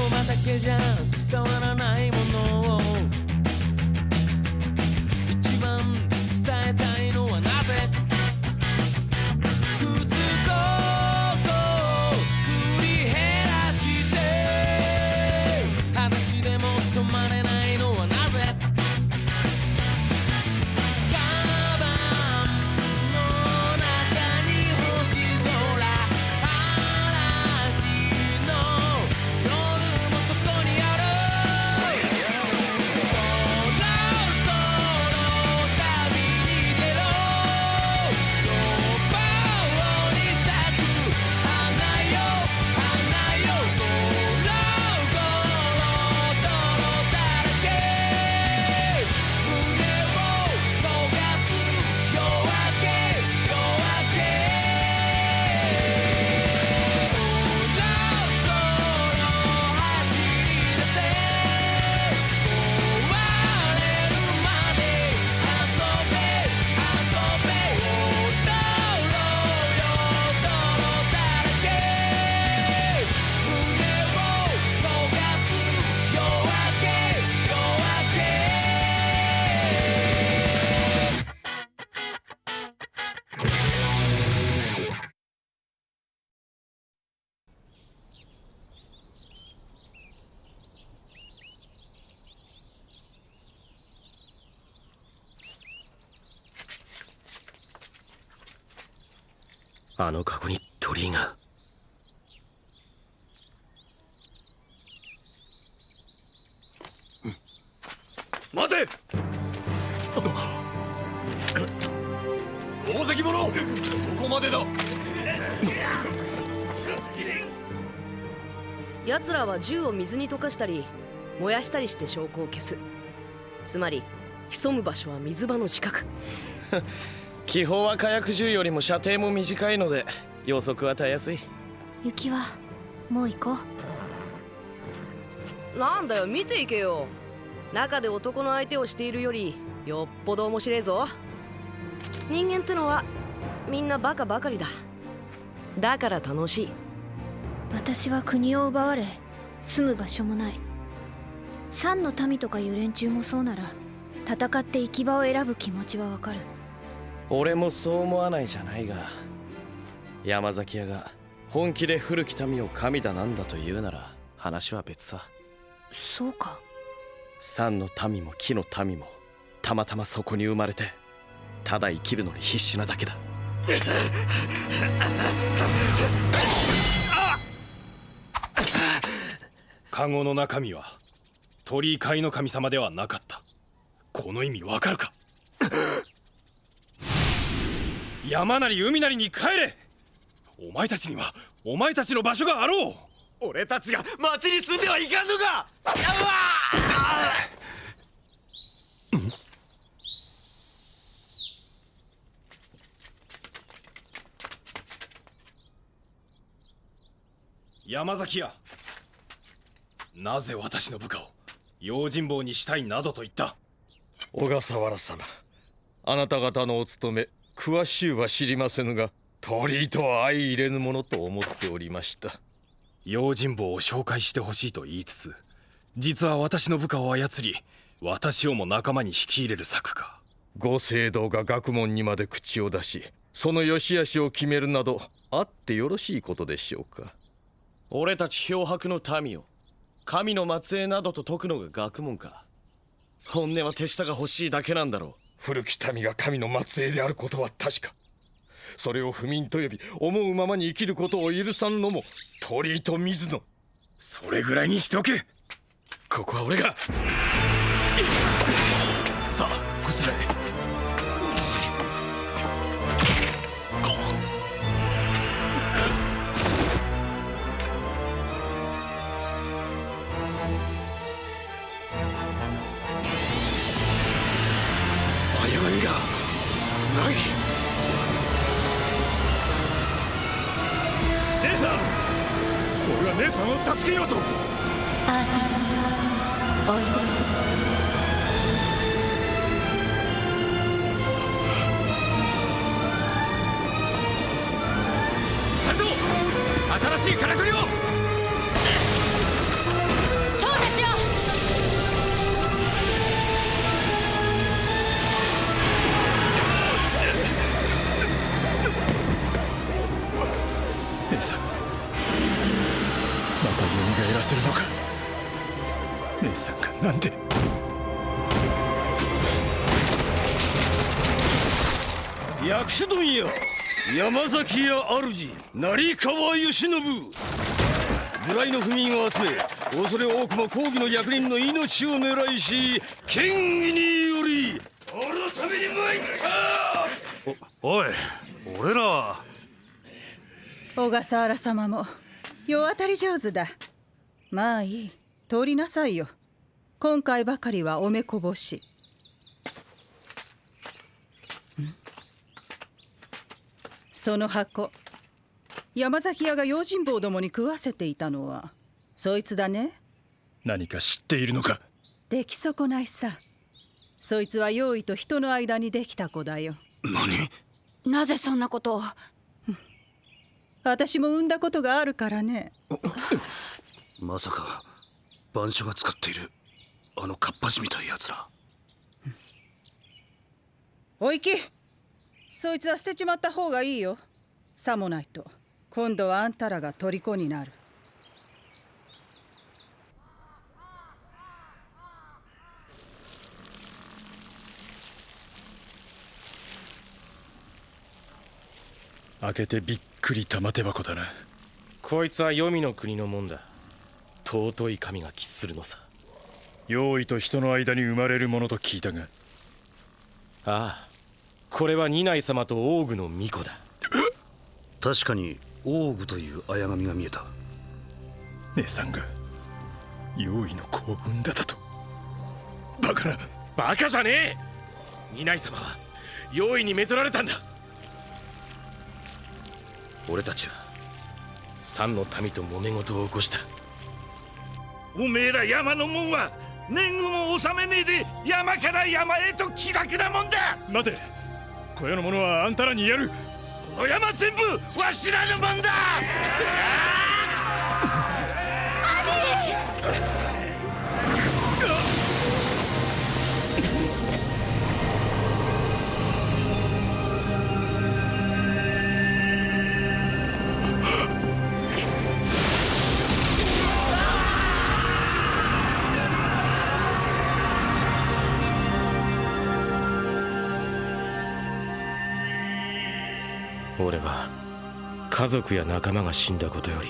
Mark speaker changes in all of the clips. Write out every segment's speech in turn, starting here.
Speaker 1: 葉だけじゃ伝わらないものを一番伝えたいのはなぜ靴底を振り減らして裸足でも止まれないのはなぜカバンの中に星空嵐の夜もそこにあるそろそろ旅に出ろローバーに咲く花よ花よゴロゴロ泥だらけ胸を焦がす夜明け夜明けそろそろ走り出せ壊れるまで遊べ遊べ踊ろうよ泥だらけ胸を焦がす夜明け夜明け
Speaker 2: あのカゴに鳥居が。待て！大関者！そこまでだ！
Speaker 3: 奴らは銃を水に溶かしたり燃やしたりして証拠を消す。つまり潜む場所は水場の近く。
Speaker 4: 気泡は火薬銃よりも射程も短いので予測はたやすい。
Speaker 5: 雪はもう行こう。
Speaker 3: なんだよ、見ていけよ。中で男の相手をしているよりよっぽど面白いぞ。人間ってのはみんなバカばかりだ。だから楽しい。
Speaker 5: 私は国を奪われ住む場所もない。三の民とかいう連中もそうなら戦って行き場を選ぶ気持ちはわかる。
Speaker 4: 俺もそう思わないじゃないが、山崎屋が本気で古き民を神だなんだと言うなら話は別さ。
Speaker 5: そうか。
Speaker 4: 山の民も木の民もたまたまそこに生まれてただ生きるのに必死なだけだ。
Speaker 6: カゴの中身は鳥居界の神様ではなかった。この意味わかるか？山なり海なりに帰れ！お前たちにはお前たちの場所があろう。
Speaker 2: 俺たちが町に住んではいかんのか！
Speaker 6: 山崎屋、なぜ私の部下を用心棒にしたいなどと言った？
Speaker 7: 小笠原様、あなた方のお務め詳しゅうは知りませぬが、鳥居とは相入れぬものと思っておりました。
Speaker 6: 用心棒を紹介してほしいと言いつつ、実は私の部下を操り私をも仲間に引き入れる策か。
Speaker 7: ご政道が学問にまで口を出し、その良し悪しを決めるなどあってよろしいことでしょうか。
Speaker 4: 俺たち漂白の民を神の末裔などと説くのが学問か。本音は手下が欲しいだけなんだろう。
Speaker 7: 古き民が神の末裔であることは確か。それを不眠と呼び思うままに生きることを許さぬのも鳥居と水野。
Speaker 6: それぐらいにしておけ。ここは俺が。さあこちらへ。
Speaker 2: 綾波がない。
Speaker 6: 姉さん、俺は姉さんを助けようと。
Speaker 5: おいで。
Speaker 2: しいからくりを
Speaker 5: 調査しよ
Speaker 6: 姉さん、また蘇らせるのか。姉さんがなんで。
Speaker 4: 役所問屋山崎屋主成川義信、無頼の不眠を集め恐れ多くも公儀の役人の命を狙いし、県議により改めに参った。
Speaker 2: おい、俺らは。
Speaker 8: 小笠原様も世当たり上手だ。まあいい、通りなさいよ。今回ばかりはおめこぼし。その箱、山崎屋が用心棒どもに食わせていたのはそいつだね。
Speaker 6: 何か知っているのか。
Speaker 8: 出来損ないさ。そいつは用意と人の間にできた子だよ。
Speaker 2: 何？
Speaker 5: う。なぜそんなことを。
Speaker 8: 私も産んだことがあるからね。
Speaker 2: まさか番所が使っているあのかっぱじみたいやつら。
Speaker 8: おいき、そいつは捨てちまった方がいいよ。さもないと今度はあんたらが虜になる。
Speaker 6: 開けてびっくり玉手箱だな。
Speaker 4: こいつは黄泉の国のもんだ。尊い神が喫するのさ。
Speaker 6: 用意と人の間に生まれるものと聞いたが。
Speaker 4: ああ、これは二内様と王具の巫女だ。
Speaker 2: 確かに王具という綾神が見えた。
Speaker 6: 姉さんが用意の子を産んだだと。バカな。
Speaker 4: バカじゃねえ。二内様は用意にめとられたんだ。俺たちは三の民と揉め事を起こした。
Speaker 9: おめえら山のもんは年貢も納めねえで山から山へと気楽なもんだ。
Speaker 6: 待て、小屋の者はあんたらにやる。
Speaker 9: この山全部わしらのもんだ。
Speaker 4: 俺は家族や仲間が死んだことより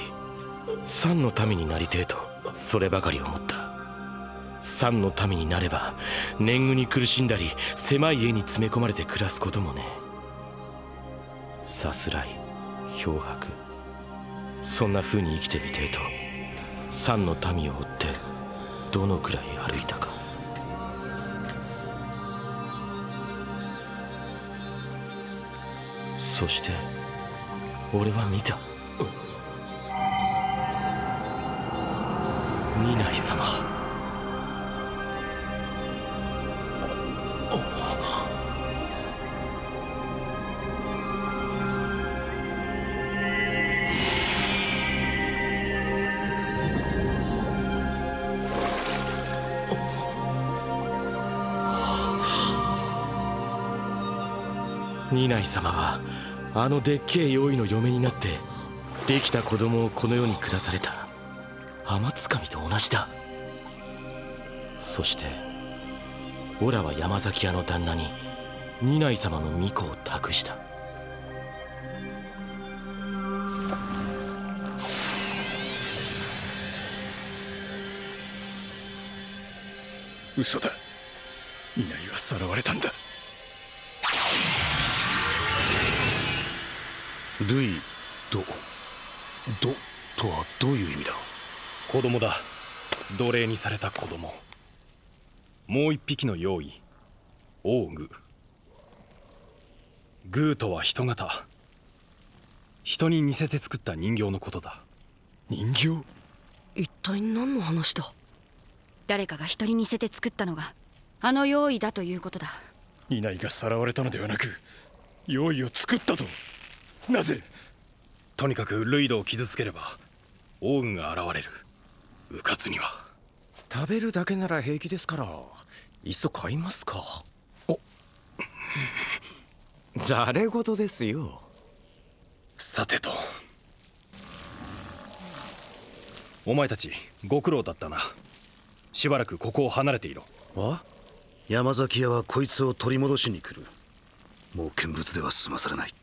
Speaker 4: 三の民になりてえとそればかり思った。三の民になれば年貢に苦しんだり狭い家に詰め込まれて暮らすこともねえ。さすらい漂白、そんな風に生きてみてえと三の民を追ってどのくらい歩いたか。そして俺は見た。二内様。二内様はあのでっけえ用意の嫁になってできた子供をこの世に下された天津神と同じだ。そしてオラは山崎屋の旦那に二内様の巫女を託した。
Speaker 6: 嘘だ。二内はさらわれたんだ。
Speaker 2: ルイドとはどういう意味だ。
Speaker 6: 子供だ。奴隷にされた子供。もう一匹の用意、王具。グーとは人型。人に似せて作った人形のことだ。人形？
Speaker 3: 一体何の話だ。
Speaker 5: 誰かが人に似せて作ったのがあの用意だということだ。
Speaker 6: 二内がさらわれたのではなく用意を作ったと。なぜ？とにかくルイドを傷つければ王軍が現れる。迂闊には。
Speaker 4: 食べるだけなら平気ですから、いっそ買いますか。おざれ言ですよ。
Speaker 6: さてと、お前たちご苦労だったな。しばらくここを離れていろ。
Speaker 2: 山崎屋はこいつを取り戻しに来る。もう見物では済まされない。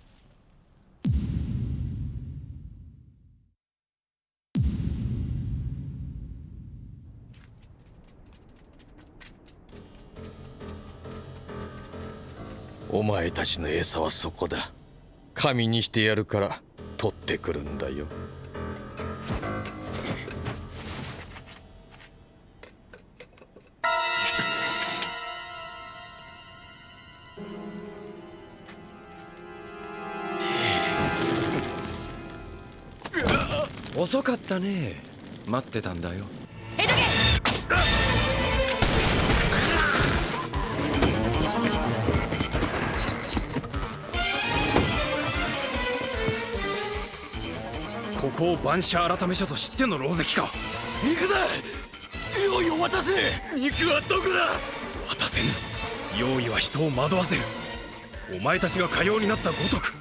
Speaker 7: お前たちの餌はそこだ。神にしてやるから取ってくるんだよ。
Speaker 4: 遅かったね。待ってたんだよ。
Speaker 6: ここを番社改め所と知っての狼藉か。
Speaker 2: 肉だ。用意を渡せ。肉はどこだ。
Speaker 6: 渡せぬ。用意は人を惑わせる。お前たちがかようになったごとく。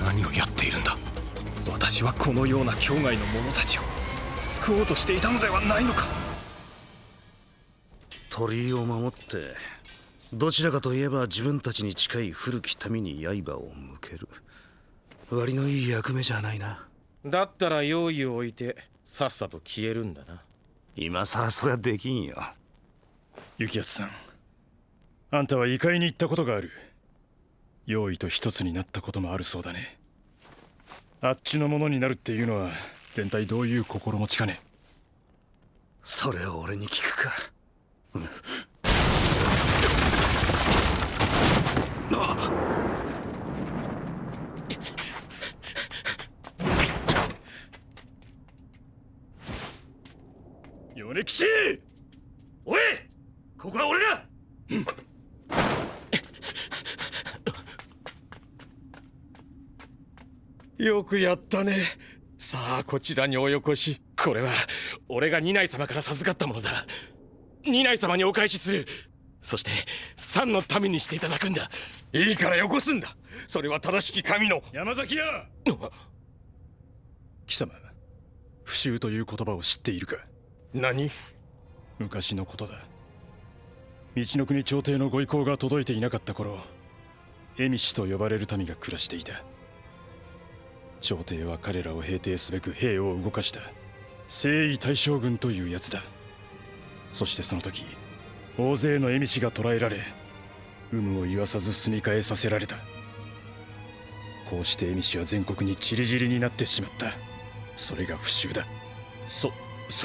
Speaker 6: 何をやっているんだ。私はこのような境外の者たちを救おうとしていたのではないのか。
Speaker 2: 鳥居を守ってどちらかといえば自分たちに近い古き民に刃を向ける。割のいい役目じゃないな。
Speaker 4: だったら用意を置いてさっさと消えるんだな。
Speaker 2: 今さらそりゃできんよ。
Speaker 10: 幸敦さん、あんたは異界に行ったことがある。用意と一つになったこともあるそうだね。あっちのものになるっていうのは全体どういう心持ちかね。
Speaker 2: それを俺に聞くか。
Speaker 9: 米吉、おい、ここは俺が。
Speaker 7: よくやったね。さあこちらにおよこし。
Speaker 4: これは俺が二内様から授かったものだ。二内様にお返しする。そして三の民にしていただくんだ。
Speaker 7: いいからよこすんだ。それは正しき神の。
Speaker 10: 山崎屋貴様、不習という言葉を知っているか。
Speaker 7: 何？
Speaker 10: 昔のことだ。道の国朝廷のご意向が届いていなかった頃、蝦夷と呼ばれる民が暮らしていた。朝廷は彼らを平定すべく兵を動かした征夷大将軍というやつだ。そしてその時、大勢の蝦夷が捕らえられ、有無を言わさず住み替えさせられた。こうして蝦夷は全国に散り散りになってしまった。それが不習だ。
Speaker 7: そ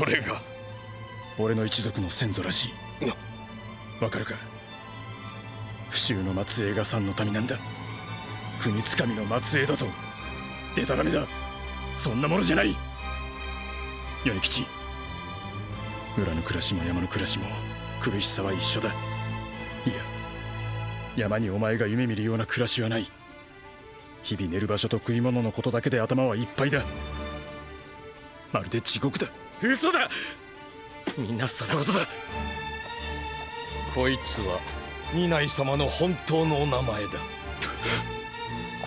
Speaker 7: れが
Speaker 10: 俺の一族の先祖らしい。わかるか。不習の末裔が三の民なんだ。国つかみの末裔だとデタラメだ。そんなものじゃない。米吉、村の暮らしも山の暮らしも苦しさは一緒だ。いや、山にお前が夢見るような暮らしはない。日々寝る場所と食い物のことだけで頭はいっぱいだ。まるで地獄だ。
Speaker 4: 嘘だ。みんなそらごとだ。
Speaker 7: こいつは二内様の本当のお名前だ。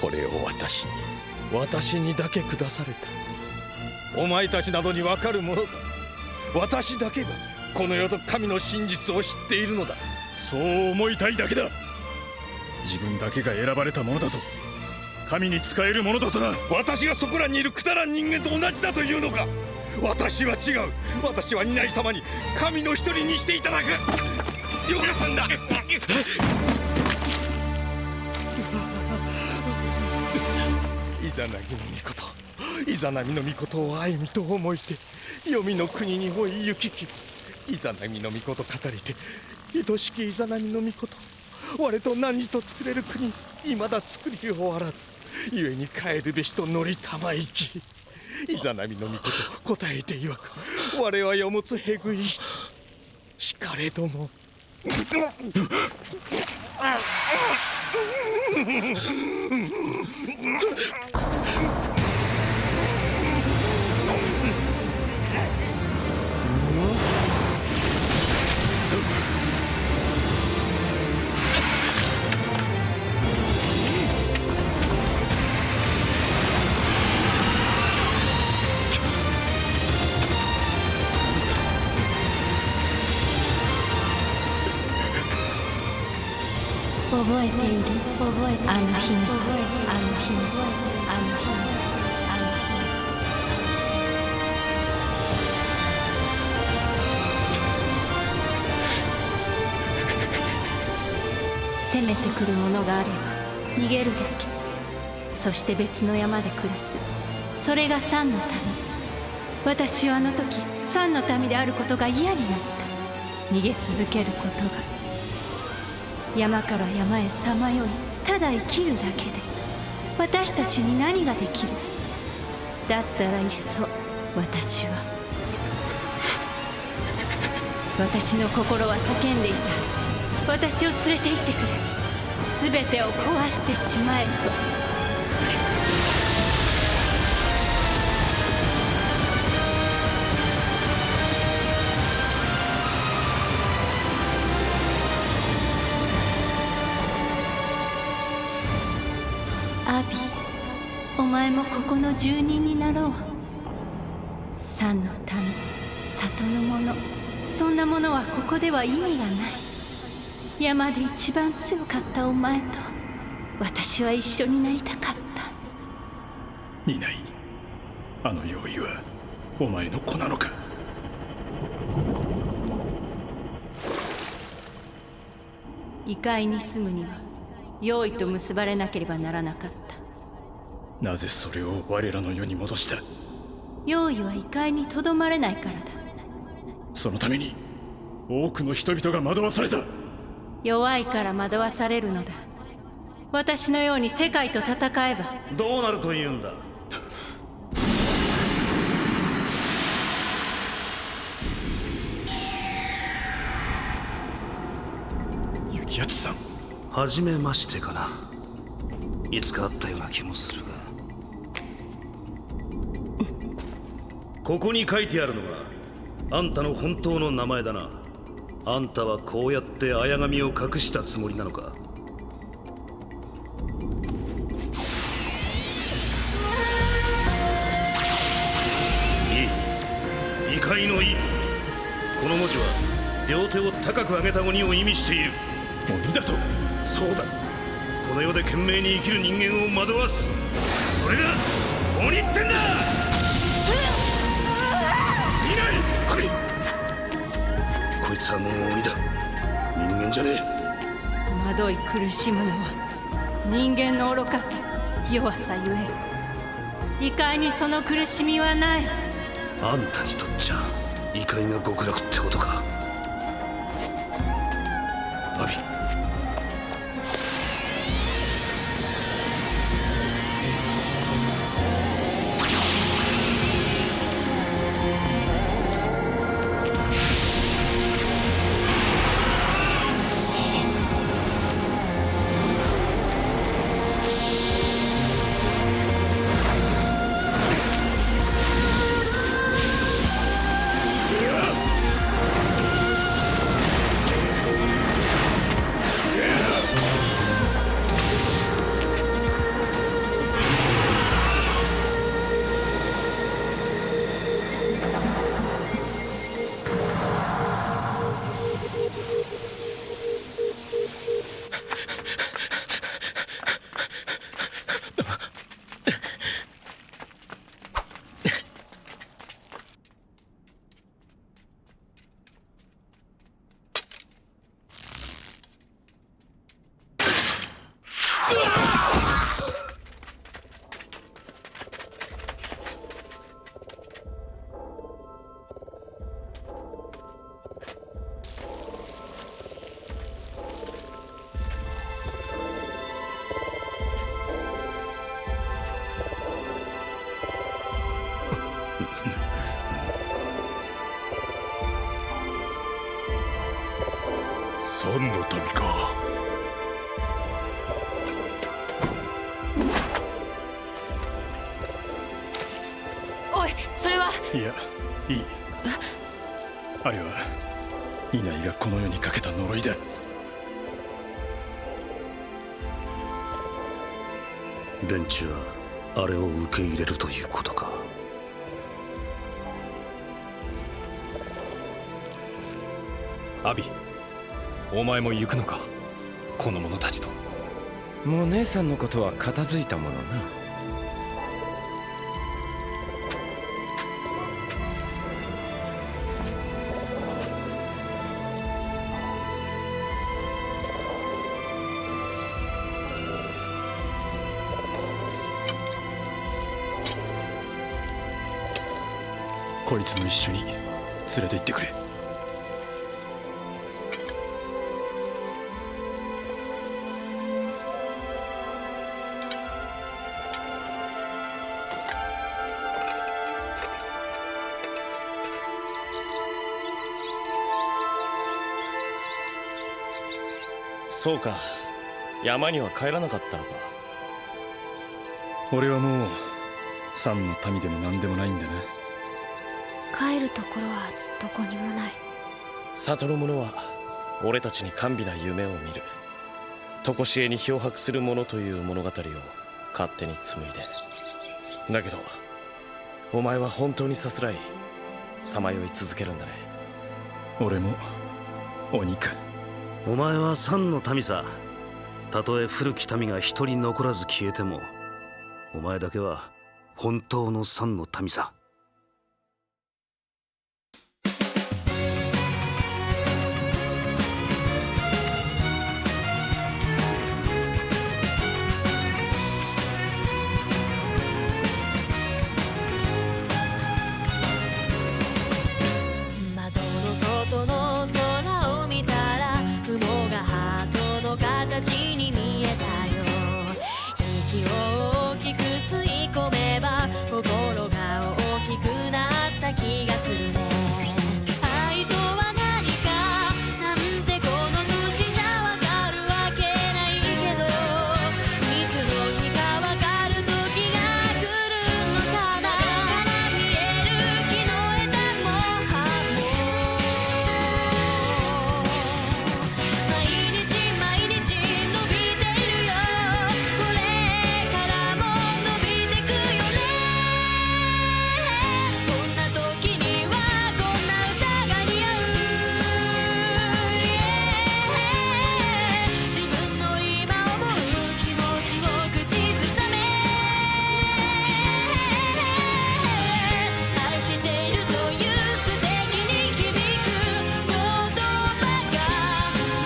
Speaker 7: これを私にだけ下された。お前たちなどにわかるものか。私だけがこの世と神の真実を知っているのだ。
Speaker 10: そう思いたいだけだ。自分だけが選ばれたものだと、神に仕えるものだとな。
Speaker 7: 私がそこらにいるくだらん人間と同じだというのか。私は違う。私は二内様に神の一人にしていただく。よくすんだ。イザナギの御事、イザナミの御事を愛みと思いて黄泉の国にほい行き来。イザナミの御事語りて愛しきイザナミの御事、我と何と作れる国いまだ作り終わらず、故に帰るべしと乗りたま行き。イザナミの御事答えて曰く、我は世もつへぐい質しかれども
Speaker 5: 覚えている、あの日の、あの日の、あの日の、あの日の。攻めてくるものがあれば逃げるだけ。そして別の山で暮らす。それが三の民。私はあの時三の民であることが嫌になった。逃げ続けることが。山から山へさまよい、ただ生きるだけで私たちに何ができる。だったらいっそ私は私の心は叫んでいた。私を連れて行ってくれ。全てを壊してしまえと。アビ、お前もここの住人になろう。山の民、里の者、そんなものはここでは意味がない。山で一番強かったお前と私は一緒になりたかった。
Speaker 10: いない。あの用意はお前の子なのか。
Speaker 5: 異界に住むには用意と結ばれなければならなかった。
Speaker 10: なぜそれを我らの世に戻した。
Speaker 5: 用意は異界にとどまれないからだ。
Speaker 10: そのために多くの人々が惑わされた。
Speaker 5: 弱いから惑わされるのだ。私のように世界と戦えば。
Speaker 2: どうなるというんだ。
Speaker 10: 雪圧さん、
Speaker 2: はじめましてかな。いつか会ったような気もするが。ここに書いてあるのがあんたの本当の名前だな。あんたはこうやって綾神を隠したつもりなのか。いい、異界のいい。この文字は両手を高く上げた鬼を意味している。
Speaker 10: 鬼だと。
Speaker 2: そうだ、この世で懸命に生きる人間を惑わす、それが鬼ってんだ。
Speaker 10: いないアビ。
Speaker 2: こいつはもう鬼だ、人間じゃねえ。
Speaker 5: 惑い苦しむのは人間の愚かさ、弱さゆえ。異界にその苦しみはない。
Speaker 2: あんたにとっちゃ異界が極楽ってことか。アビ、
Speaker 7: 三の民か。
Speaker 11: い。それは。
Speaker 10: いや、いい。あれはイナイがこの世にかけた呪いだ。
Speaker 2: 連中はあれを受け入れるということか。
Speaker 6: アビ、お前も行くのか、この者たちと。
Speaker 4: もう姉さんのことは片付いたものな。
Speaker 10: こいつも一緒に連れて行ってくれ。
Speaker 4: そうか、山には帰らなかったのか。
Speaker 10: 俺はもうサンの民でも何でもないんだな。
Speaker 5: 帰るところはどこにもない。
Speaker 4: 里の者は俺たちに甘美な夢を見る。常しえに漂白する者という物語を勝手に紡いで。だけどお前は本当にさすらいさまよい続けるんだね。
Speaker 10: 俺も鬼か。
Speaker 2: お前は三の民さ。たとえ古き民が一人残らず消えても、お前だけは本当の三の民さ。
Speaker 1: 窓の外の空を見たら雲がハートの形に見えたよ。息を大きく吸い込めば心が大きくなった気がするね。愛とは何かなんてこの年じゃわかるわけないけど、いつの日かわかる時が来るのかな。窓から見える木の枝も葉も毎日毎日伸びているよ。これからも伸びてくよね。こんな時にはこんな歌が似合う。自分の今思う気持ちを口ずさめ。愛しているという素敵に響く言葉が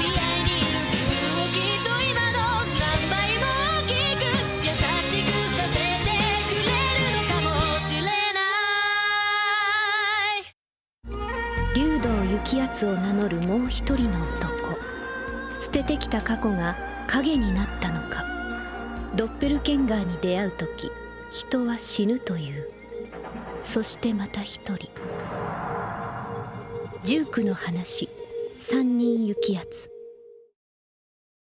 Speaker 1: 未来にいる自分をきっと今の何倍も大きく優しくさせてくれるのかもしれない。
Speaker 5: 竜道幸敦を名乗るもう一人の男。捨ててきた過去が影になったのか。ドッペルケンガーに出会う時、人は死ぬという。そしてまた一人。19の話、三人幸敦。